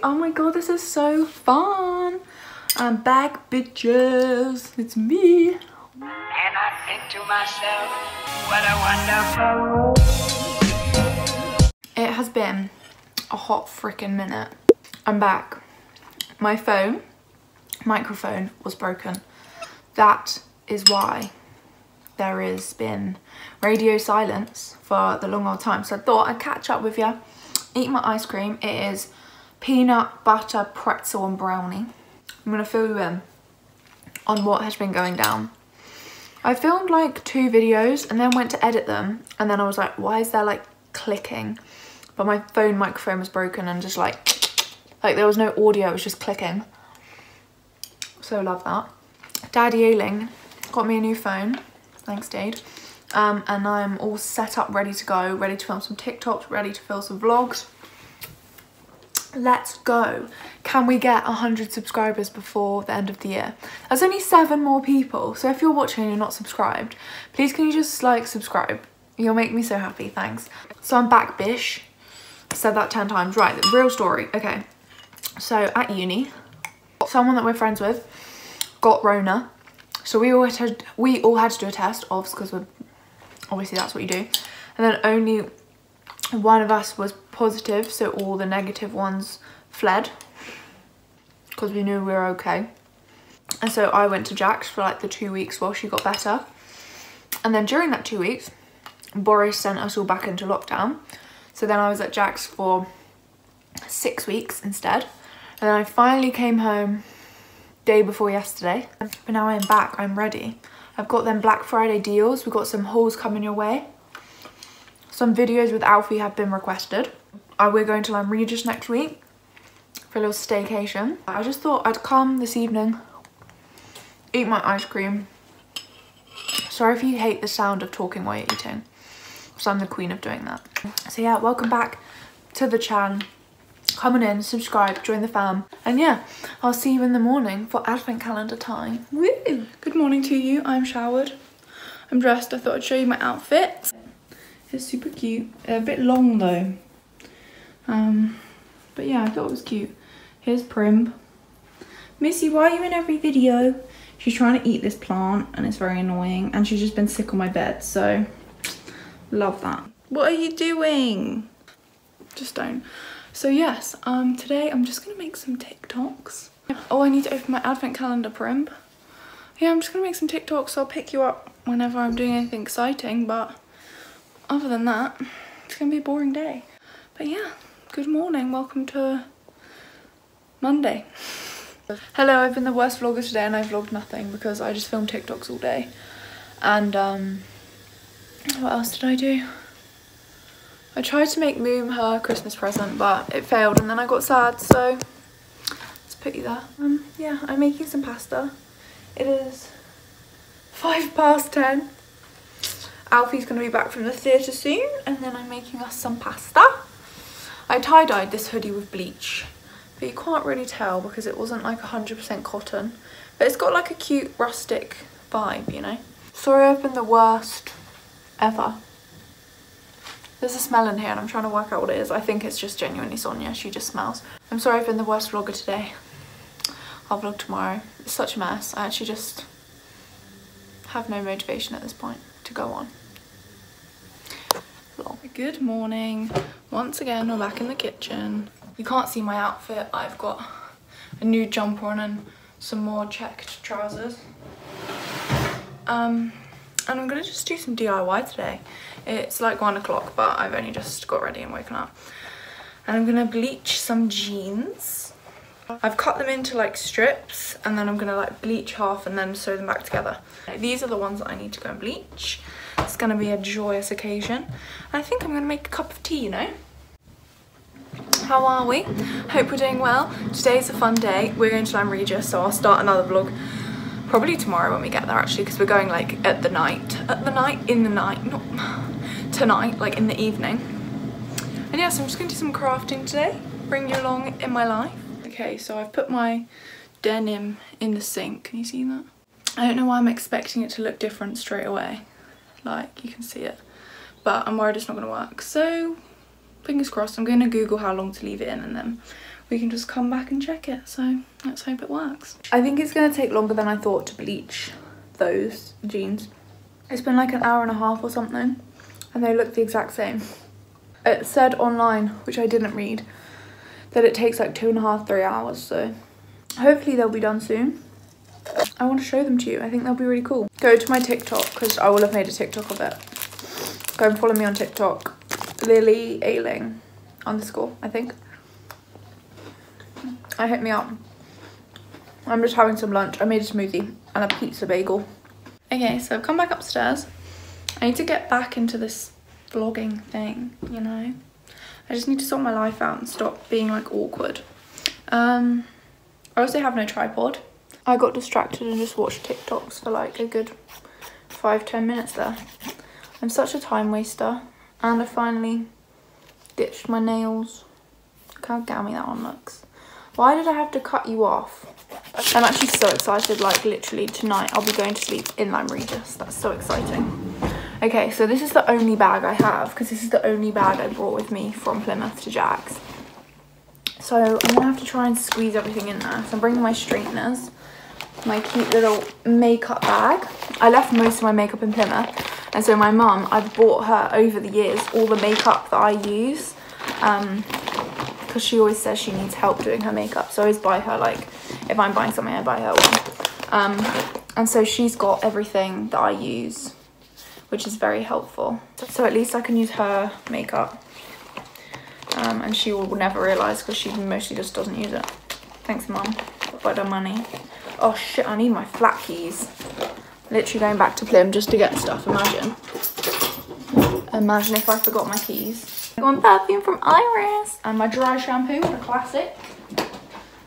Oh my god, this is so fun. I'm back, bitches. It's me. And I think to myself, what a wonderful. It has been a hot freaking minute. I'm back. My microphone was broken. That is why there has been radio silence for the long old time. So I thought I'd catch up with you, eat my ice cream. It is peanut butter pretzel and brownie. I'm gonna fill you in on what has been going down. I filmed like 2 videos and then went to edit them, and then I was like, why is there like clicking? But my phone microphone was broken and just like there was no audio, it was just clicking. So love that. Daddy Ailing got me a new phone. Thanks, Dade. And I'm all set up, ready to go, ready to film some TikToks, ready to film some vlogs. Let's go. Can we get 100 subscribers before the end of the year? There's only 7 more people, so if you're watching and you're not subscribed, please can you just like subscribe? You'll make me so happy, thanks. So I'm back, bish. I said that 10 times. Right, the real story. Okay, so at uni, someone that we're friends with got Rona. So we all had to do a test, because obviously that's what you do. And then only one of us was positive, so all the negative ones fled because we knew we were okay. And so I went to Jack's for like the 2 weeks while she got better. And then during that 2 weeks, Boris sent us all back into lockdown. So then I was at Jack's for 6 weeks instead. And then I finally came home day before yesterday. But now I'm back, I'm ready. I've got them Black Friday deals. We've got some hauls coming your way. Some videos with Alfie have been requested. We're going to Lyme Regis next week for a little staycation. I just thought I'd come this evening, eat my ice cream. Sorry if you hate the sound of talking while you're eating, because I'm the queen of doing that. So yeah, welcome back to the channel. Come on in, subscribe, join the fam. And yeah, I'll see you in the morning for advent calendar time. Woo! Good morning to you. I'm showered. I'm dressed. I thought I'd show you my outfit. It's super cute. A bit long though. But yeah, I thought it was cute. Here's Prim. Missy, why are you in every video? She's trying to eat this plant and it's very annoying, and she's just been sick on my bed, so love that. What are you doing? Just don't. So yes, today I'm just gonna make some TikToks. Oh, I need to open my advent calendar, Prim. Yeah, I'm just gonna make some TikToks, so I'll pick you up whenever I'm doing anything exciting, but other than that, it's gonna be a boring day. But yeah, good morning, welcome to Monday. Hello, I've been the worst vlogger today and I vlogged nothing because I just filmed TikToks all day. And what else did I do? I tried to make Moom her Christmas present, but it failed and then I got sad, so let's put you there. Yeah, I'm making some pasta. It is 10:05. Alfie's gonna be back from the theatre soon, and then I'm making us some pasta. I tie-dyed this hoodie with bleach, but you can't really tell because it wasn't like 100% cotton, but it's got like a cute rustic vibe, you know. Sorry, I've been the worst ever. There's a smell in here and I'm trying to work out what it is. I think it's just genuinely Sonia, she just smells. I'm sorry I've been the worst vlogger today. I'll vlog tomorrow. It's such a mess. I actually just have no motivation at this point to go on. Good morning. Once again, we're back in the kitchen. You can't see my outfit. I've got a new jumper on and some more checked trousers. And I'm gonna just do some DIY today. It's like 1 o'clock, but I've only just got ready and woken up. And I'm gonna bleach some jeans. I've cut them into like strips, and then I'm gonna like bleach half and then sew them back together. These are the ones that I need to go and bleach. It's gonna be a joyous occasion. I think I'm gonna make a cup of tea, you know? How are we? Hope we're doing well. Today's a fun day. We're going to Lyme Regis, so I'll start another vlog probably tomorrow when we get there actually, because we're going like in the night, not tonight, like in the evening. And yeah, so I'm just gonna do some crafting today, bring you along in my life. Okay, so I've put my denim in the sink. Can you see that? I don't know why I'm expecting it to look different straight away. Like, you can see it. But I'm worried it's not gonna work. So, fingers crossed. I'm going to Google how long to leave it in and then we can just come back and check it. So let's hope it works. I think it's going to take longer than I thought to bleach those jeans. It's been like an hour and a half or something and they look the exact same. It said online, which I didn't read, that it takes like 2.5 to 3 hours, so hopefully they'll be done soon. I want to show them to you. I think they'll be really cool. Go to my TikTok because I will have made a TikTok of it. Go and follow me on TikTok, Lili Ailing _ I think. Hit me up. I'm just having some lunch. I made a smoothie and a pizza bagel. Okay, so I've come back upstairs. I need to get back into this vlogging thing, you know. I just need to sort my life out and stop being like awkward. I also have no tripod. I got distracted and just watched TikToks for like a good 5-10 minutes there. I'm such a time waster. And I finally ditched my nails. Look how gammy that one looks. Why did I have to cut you off? I'm actually so excited, like literally tonight I'll be going to sleep in Lime Regis. That's so exciting. Okay, so this is the only bag I have because this is the only bag I brought with me from Plymouth to Jack's. So I'm gonna have to try and squeeze everything in there. So I'm bringing my straighteners, my cute little makeup bag. I left most of my makeup in Plymouth, and so my mum, I've bought her over the years all the makeup that I use, because she always says she needs help doing her makeup. So I always buy her, like, if I'm buying something, I buy her one. And so she's got everything that I use, which is very helpful. So at least I can use her makeup. And she will never realise because she mostly just doesn't use it. Thanks, Mum, for the money. Oh shit, I need my flat keys. Literally going back to Plym just to get stuff, imagine. Imagine if I forgot my keys. I want perfume from Iris. And my dry shampoo, the classic.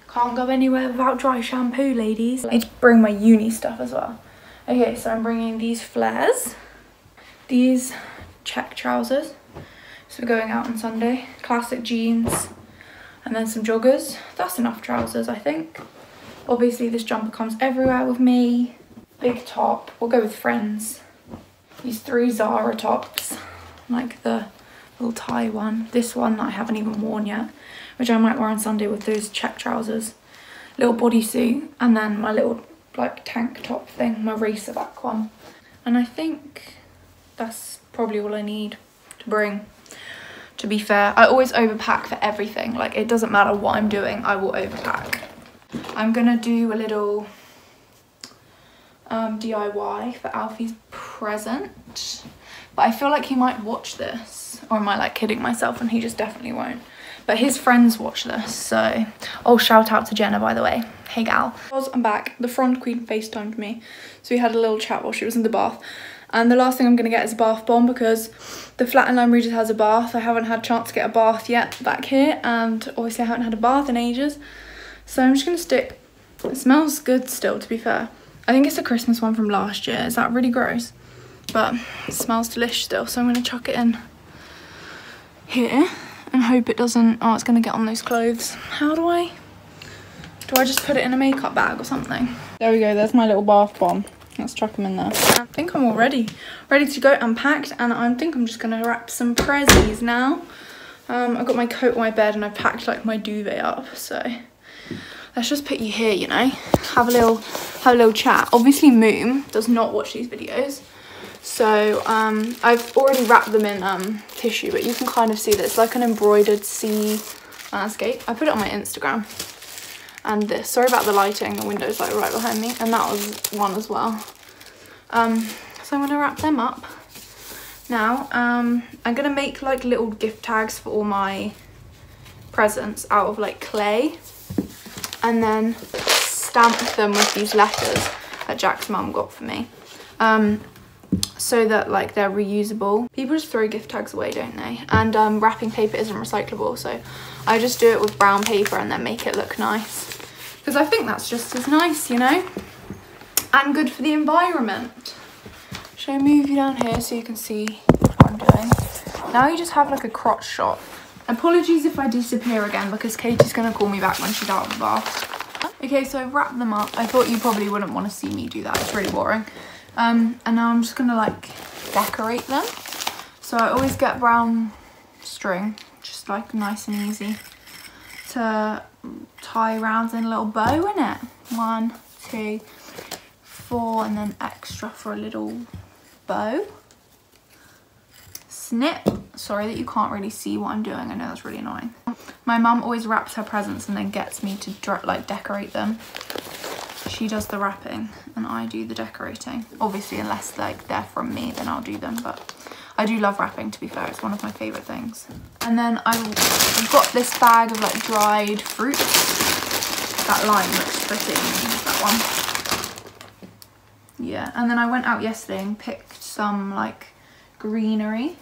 Can't go anywhere without dry shampoo, ladies. I need to bring my uni stuff as well. Okay, so I'm bringing these flares. These check trousers. So we're going out on Sunday. Classic jeans. And then some joggers. That's enough trousers, I think. Obviously, this jumper comes everywhere with me. Big top. We'll go with Friends. These 3 Zara tops. Like the little tie one. This one that I haven't even worn yet, which I might wear on Sunday with those check trousers. Little bodysuit. And then my little like tank top thing. My racerback one. And I think that's probably all I need to bring. To be fair, I always overpack for everything. Like, it doesn't matter what I'm doing, I will overpack. I'm gonna do a little DIY for Alfie's present, but I feel like he might watch this, or am I like kidding myself and he just definitely won't. But his friends watch this, so oh, shout out to Jenna, by the way. Hey gal. I'm back. The front queen FaceTimed me, so we had a little chat while she was in the bath. And the last thing I'm going to get is a bath bomb because the flat in Lime Regis has a bath. I haven't had a chance to get a bath yet back here, and obviously I haven't had a bath in ages. So I'm just going to stick. It smells good still, to be fair. I think it's a Christmas one from last year. Is that really gross? But it smells delicious still, so I'm going to chuck it in here and hope it doesn't. Oh, it's going to get on those clothes. How do I just put it in a makeup bag or something? There we go. There's my little bath bomb. Let's chuck them in there. I think I'm all ready to go and packed, and I think I'm just gonna wrap some prezzies now. I've got my coat on my bed and I've packed like my duvet up, so let's just put you here, you know, have a little chat. Obviously Moom does not watch these videos, so I've already wrapped them in tissue, but you can kind of see that it's like an embroidered sea landscape. I put it on my Instagram. And this, sorry about the lighting, the window's like right behind me, and that was one as well. So I'm gonna wrap them up now. I'm gonna make like little gift tags for all my presents out of like clay, and then stamp them with these letters that Jack's mum got for me, so that like they're reusable. People just throw gift tags away, don't they? And wrapping paper isn't recyclable, so I just do it with brown paper and then make it look nice, because I think that's just as nice, you know, and good for the environment. Should I move you down here so you can see what I'm doing? Now you just have like a crotch shot. Apologies if I disappear again, because Katie's gonna call me back when she's out of the bath. Okay, so I've wrapped them up. I thought you probably wouldn't want to see me do that, it's really boring. And now I'm just gonna like decorate them. So I always get brown string just like nice and easy to tie around in a little bow, in it. 1, 2, 4, and then extra for a little bow. Snip. Sorry that you can't really see what I'm doing. I know that's really annoying. My mum always wraps her presents and then gets me to like decorate them. She does the wrapping and I do the decorating. Obviously, unless like they're from me, then I'll do them. But I do love wrapping, to be fair. It's one of my favourite things. And then I've got this bag of like dried fruit. That lime looks pretty. That one. Yeah. And then I went out yesterday and picked some like greenery.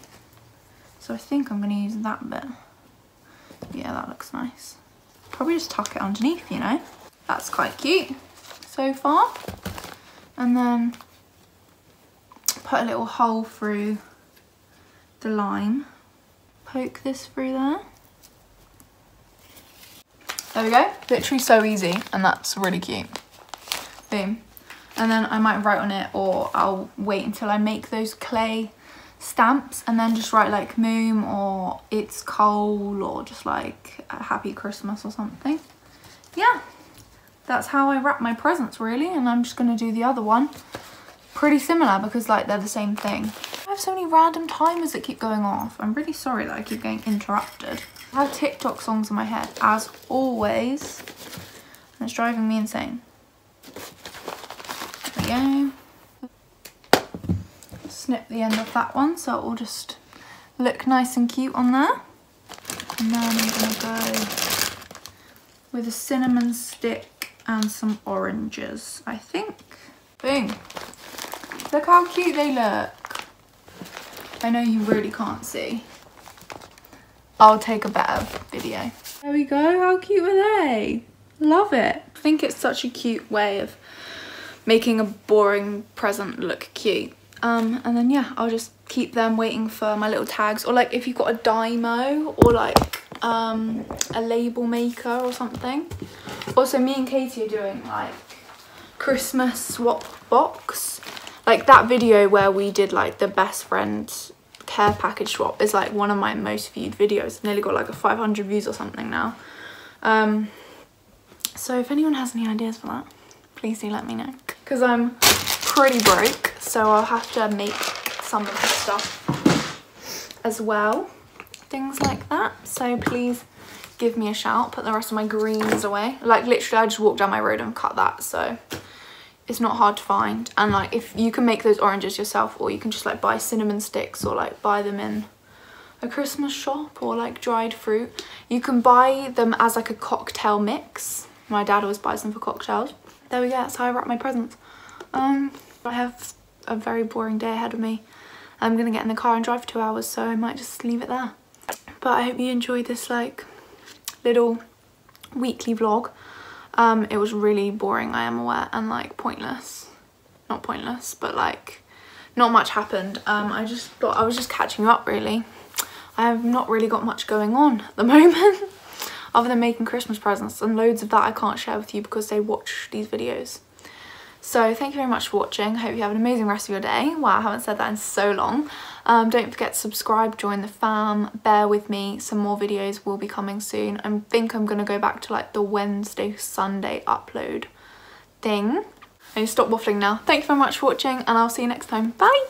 So I think I'm going to use that bit. Yeah, that looks nice. Probably just tuck it underneath, you know. That's quite cute so far. And then put a little hole through the lime. Poke this through there. There we go. Literally so easy, and that's really cute. Boom. And then I might write on it, or I'll wait until I make those clay stamps and then just write like Moom, or It's Cold, or just like a Happy Christmas or something. Yeah, that's how I wrap my presents really, and I'm just gonna do the other one pretty similar because like they're the same thing. I have so many random timers that keep going off. I'm really sorry that I keep getting interrupted. I have TikTok songs in my head as always, and it's driving me insane. There we go. Snip the end of that one so it will just look nice and cute on there. And then I'm gonna go with a cinnamon stick and some oranges, I think. Boom. Look how cute they look. I know you really can't see. I'll take a better video. There we go, how cute are they? Love it. I think it's such a cute way of making a boring present look cute. And then yeah, I'll just keep them waiting for my little tags, or like if you've got a Dymo or like a label maker or something. Also, me and Katie are doing like Christmas swap box. Like that video where we did like the best friend care package swap is like one of my most viewed videos. Nearly got like a 500 views or something now. So if anyone has any ideas for that, please do let me know. Because I'm pretty broke, so I'll have to make some of the stuff as well. Things like that. So please give me a shout. Put the rest of my greens away. Like literally I just walked down my road and cut that, so it's not hard to find. And like if you can make those oranges yourself, or you can just like buy cinnamon sticks, or like buy them in a Christmas shop, or like dried fruit. You can buy them as like a cocktail mix. My dad always buys them for cocktails. There we go, that's how I wrap my presents. I have a very boring day ahead of me. I'm gonna get in the car and drive for 2 hours, so I might just leave it there. But I hope you enjoyed this like little weekly vlog. It was really boring, I am aware, and like pointless. Not pointless, but like not much happened. I just thought I was just catching up really. I have not really got much going on at the moment other than making Christmas presents, and loads of that I can't share with you because they watch these videos. So thank you very much for watching. Hope you have an amazing rest of your day. Wow, I haven't said that in so long. Don't forget to subscribe, join the fam, bear with me. Some more videos will be coming soon. I think I'm gonna go back to like the Wednesday, Sunday upload thing. I need to stop waffling now. Thank you very much for watching, and I'll see you next time. Bye!